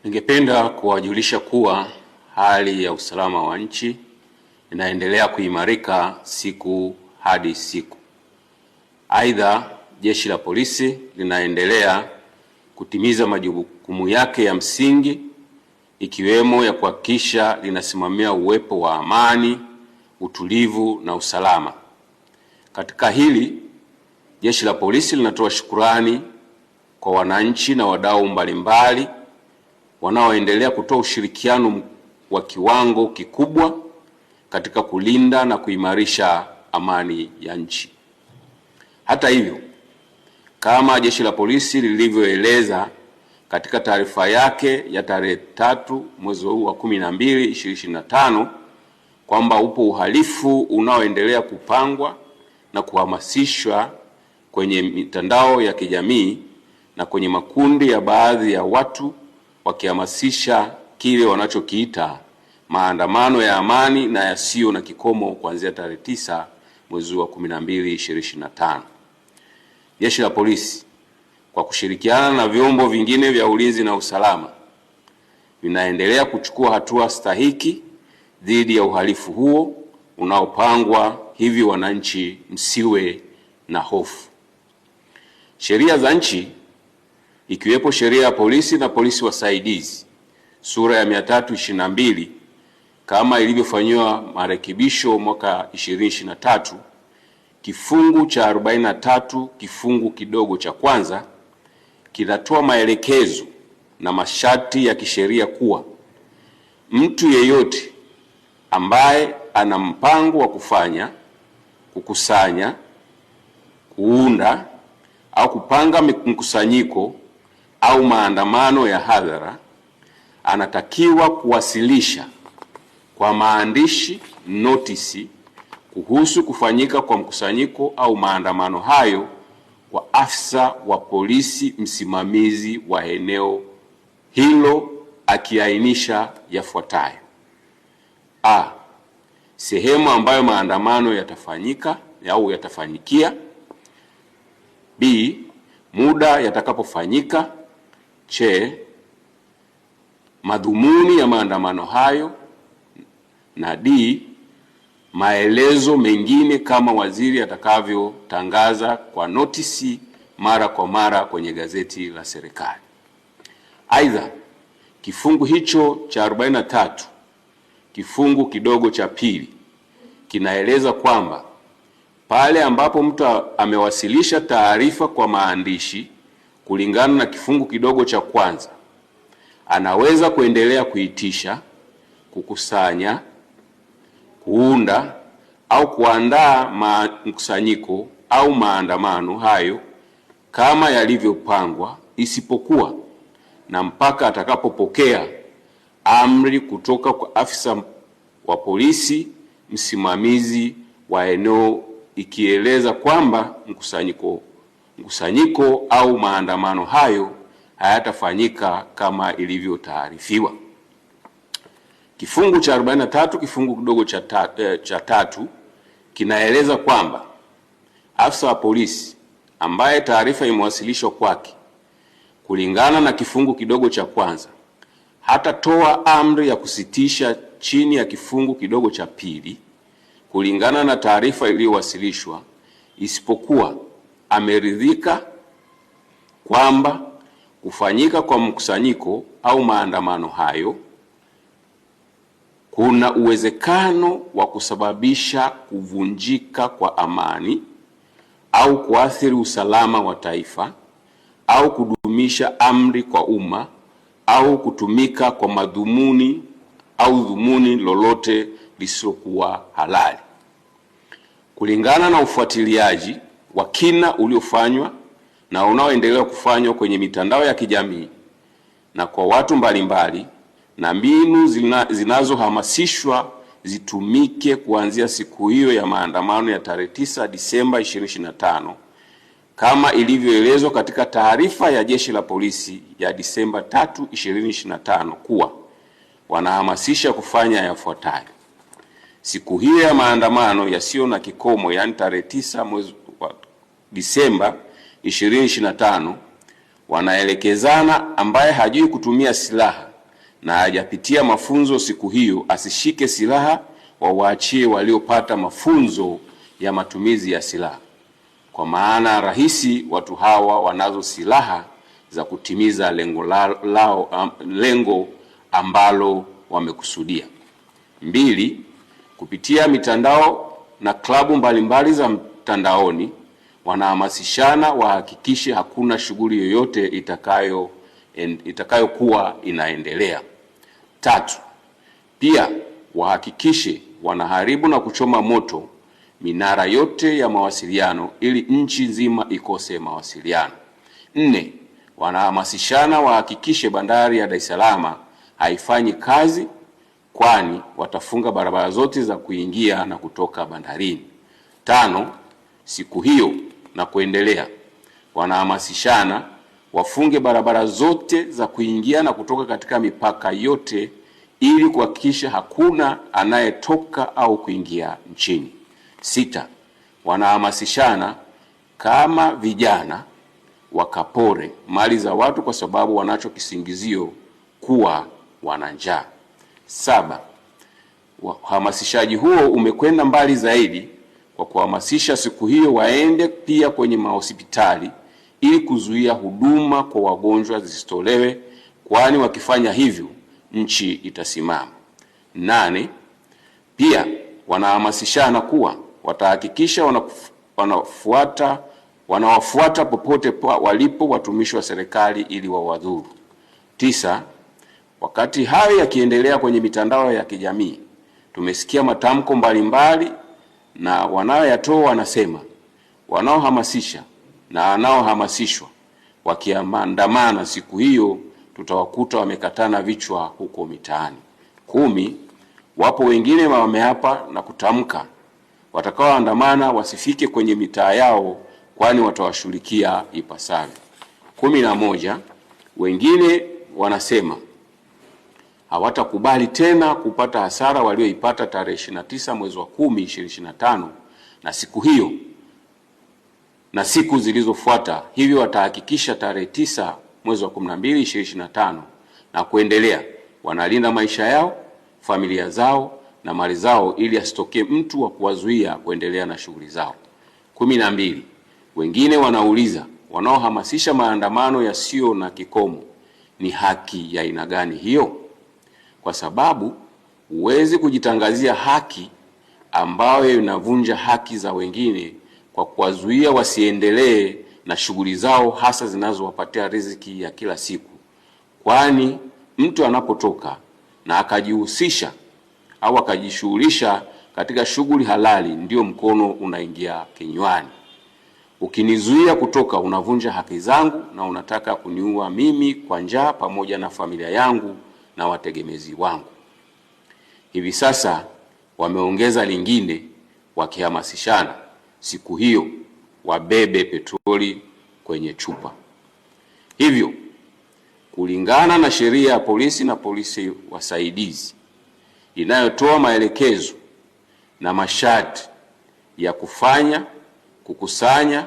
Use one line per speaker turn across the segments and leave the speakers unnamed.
Ningependa kuwajulisha kuwa hali ya usalama wa nchi inaendelea kuimarika siku hadi siku. Aidha, Jeshi la Polisi linaendelea kutimiza majukumu yake ya msingi ikiwemo ya kuhakikisha linasimamia uwepo wa amani, utulivu na usalama. Katika hili, Jeshi la Polisi linatoa shukrani kwa wananchi na wadau mbalimbali wanaoendelea kutoa ushirikiano wa kiwango kikubwa katika kulinda na kuimarisha amani ya nchi. Hata hivyo, kama Jeshi la Polisi lilivyoeleza katika taarifa yake ya tarehe 3 mwezi huu wa 12 2025 kwamba upo uhalifu unaoendelea kupangwa na kuhamasishwa kwenye mitandao ya kijamii na kwenye makundi ya baadhi ya watu wakihamasisha kile wanachokiita maandamano ya amani na yasiyo na kikomo kuanzia tarehe 9 mwezi wa 12 2025. Jeshi la Polisi kwa kushirikiana na vyombo vingine vya ulinzi na usalama vinaendelea kuchukua hatua stahiki dhidi ya uhalifu huo unaopangwa, hivi wananchi msiwe na hofu. Sheria za nchi ikiwepo sheria ya polisi na polisi wasaidizi sura ya 322 kama ilivyofanywa marekebisho mwaka 2023 kifungu cha 43 kifungu kidogo cha kwanza kinatoa maelekezo na masharti ya kisheria kuwa mtu yeyote ambaye ana mpango wa kufanya, kukusanya, kuunda au kupanga mkusanyiko au maandamano ya hadhara anatakiwa kuwasilisha kwa maandishi notisi kuhusu kufanyika kwa mkusanyiko au maandamano hayo kwa afisa wa polisi msimamizi wa eneo hilo, akiainisha yafuatayo: A, sehemu ambayo maandamano yatafanyika au yatafanyikia; B, muda yatakapofanyika; C, madhumuni ya maandamano hayo; na D, maelezo mengine kama waziri atakavyotangaza kwa notisi mara kwa mara kwenye gazeti la serikali. Aidha, kifungu hicho cha 43 kifungu kidogo cha pili kinaeleza kwamba pale ambapo mtu amewasilisha taarifa kwa maandishi kulingana na kifungu kidogo cha kwanza, anaweza kuendelea kuitisha, kukusanya, kuunda au kuandaa mkusanyiko au maandamano hayo kama yalivyopangwa, isipokuwa na mpaka atakapopokea amri kutoka kwa afisa wa polisi msimamizi wa eneo ikieleza kwamba mkusanyiko au maandamano hayo hayatafanyika kama ilivyotaarifiwa. Kifungu cha 43 kifungu kidogo cha tatu kinaeleza kwamba afisa wa polisi ambaye taarifa imewasilishwa kwake kulingana na kifungu kidogo cha kwanza hatatoa amri ya kusitisha chini ya kifungu kidogo cha pili kulingana na taarifa iliyowasilishwa, isipokuwa ameridhika kwamba kufanyika kwa mkusanyiko au maandamano hayo kuna uwezekano wa kusababisha kuvunjika kwa amani au kuathiri usalama wa taifa au kudumisha amri kwa umma au kutumika kwa madhumuni au dhumuni lolote lisilokuwa halali. Kulingana na ufuatiliaji wa kina uliofanywa na unaoendelea kufanywa kwenye mitandao ya kijamii na kwa watu mbalimbali, na mbinu zinazohamasishwa zitumike kuanzia siku hiyo ya maandamano ya tarehe 9 Disemba 2025 kama ilivyoelezwa katika taarifa ya Jeshi la Polisi ya Disemba 3 2025 kuwa wanahamasisha kufanya yafuatayo: siku hiyo ya maandamano yasiyo na kikomo, yani tarehe 9 mwezi wa Disemba 2025, wanaelekezana ambaye hajui kutumia silaha na hajapitia mafunzo siku hiyo asishike silaha, wawaachie waliopata mafunzo ya matumizi ya silaha, kwa maana rahisi watu hawa wanazo silaha za kutimiza lengo ambalo wamekusudia. 2. Kupitia mitandao na klabu mbalimbali za mtandaoni wanahamasishana wahakikishe hakuna shughuli yoyote itakayokuwa inaendelea. 3. Pia wahakikishe wanaharibu na kuchoma moto minara yote ya mawasiliano ili nchi nzima ikose mawasiliano. 4. Wanahamasishana wahakikishe bandari ya Dar es Salaam haifanyi kazi, kwani watafunga barabara zote za kuingia na kutoka bandarini. 5. Siku hiyo na kuendelea wanahamasishana wafunge barabara zote za kuingia na kutoka katika mipaka yote ili kuhakikisha hakuna anayetoka au kuingia nchini. 6. Wanahamasishana kama vijana wakapore mali za watu kwa sababu wanacho kisingizio kuwa wana njaa. 7. Uhamasishaji huo umekwenda mbali zaidi kwa kuhamasisha siku hiyo waende pia kwenye mahospitali ili kuzuia huduma kwa wagonjwa zisitolewe, kwani wakifanya hivyo nchi itasimama. 8. Pia wanahamasishana kuwa watahakikisha wanawafuata popote walipo watumishi wa serikali ili wawadhuru. 9. Wakati hayo yakiendelea kwenye mitandao ya kijamii, tumesikia matamko mbalimbali na wanaoyatoa wanasema wanaohamasisha na wanaohamasishwa wakiandamana siku hiyo tutawakuta wamekatana vichwa huko mitaani. 10. Wapo wengine wameapa na kutamka watakaoandamana wasifike kwenye mitaa yao, kwani watawashughulikia ipasavyo. 11. Wengine wanasema hawatakubali tena kupata hasara walioipata tarehe 29 mwezi wa 10 2025 na siku hiyo na siku zilizofuata, hivyo watahakikisha tarehe 9 mwezi wa 12 2025 na kuendelea wanalinda maisha yao, familia zao na mali zao ili asitokee mtu wa kuwazuia kuendelea na shughuli zao. 12. Wengine wanauliza wanaohamasisha maandamano yasiyo na kikomo ni haki ya aina gani hiyo? Kwa sababu huwezi kujitangazia haki ambayo inavunja haki za wengine kwa kuwazuia wasiendelee na shughuli zao hasa zinazowapatia riziki ya kila siku, kwani mtu anapotoka na akajihusisha au akajishughulisha katika shughuli halali ndio mkono unaingia kinywani. Ukinizuia kutoka unavunja haki zangu na unataka kuniua mimi kwa njaa pamoja na familia yangu na wategemezi wangu. Hivi sasa wameongeza lingine wakihamasishana siku hiyo wabebe petroli kwenye chupa. Hivyo kulingana na sheria ya polisi na polisi wasaidizi inayotoa maelekezo na masharti ya kufanya, kukusanya,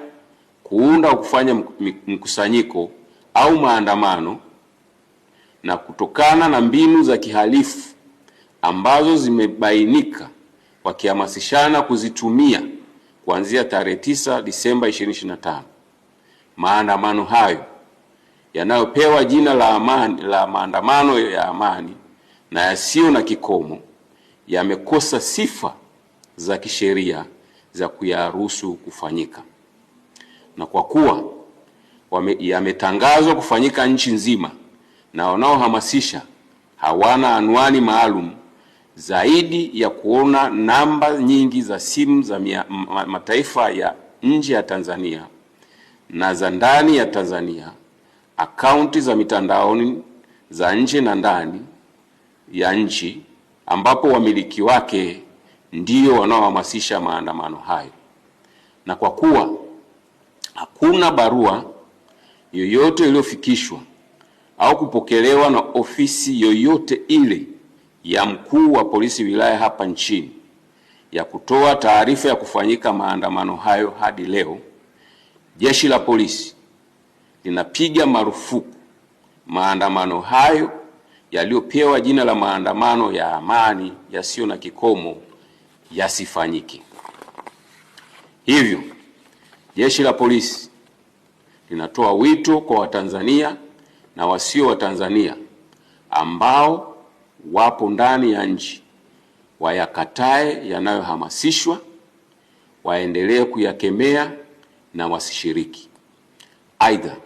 kuunda au kufanya mkusanyiko au maandamano, na kutokana na mbinu za kihalifu ambazo zimebainika wakihamasishana kuzitumia kuanzia tarehe 9 Disemba 2025, maandamano hayo yanayopewa jina la maandamano ya amani na yasiyo na kikomo yamekosa sifa za kisheria za kuyaruhusu kufanyika, na kwa kuwa yametangazwa kufanyika nchi nzima na wanaohamasisha hawana anwani maalum zaidi ya kuona namba nyingi za simu za mataifa ya nje ya Tanzania na za ndani ya Tanzania, akaunti za mitandaoni za nje na ndani ya nchi ambapo wamiliki wake ndio wanaohamasisha maandamano hayo, na kwa kuwa hakuna barua yoyote iliyofikishwa au kupokelewa na ofisi yoyote ile ya mkuu wa polisi wilaya hapa nchini ya kutoa taarifa ya kufanyika maandamano hayo hadi leo, Jeshi la Polisi linapiga marufuku maandamano hayo yaliyopewa jina la maandamano ya amani yasiyo na kikomo yasifanyike. Hivyo, Jeshi la Polisi linatoa wito kwa Watanzania na wasio Watanzania ambao wapo ndani ya nchi wayakatae yanayohamasishwa, waendelee kuyakemea na wasishiriki. Aidha,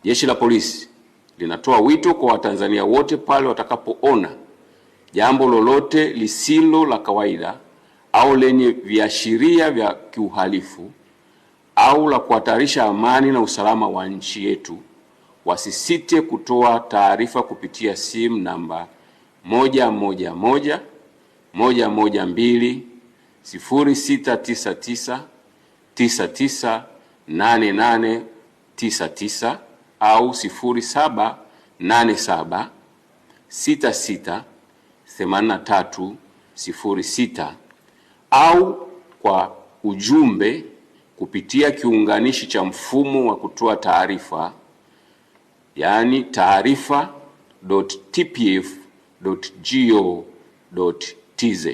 Jeshi la Polisi linatoa wito kwa Watanzania wote pale watakapoona jambo lolote lisilo la kawaida au lenye viashiria vya kiuhalifu au la kuhatarisha amani na usalama wa nchi yetu, wasisite kutoa taarifa kupitia simu namba 111 112 0699 998899 au 0787 66 83 06 au kwa ujumbe kupitia kiunganishi cha mfumo wa kutoa taarifa, yani taarifa.tpf.go.tz.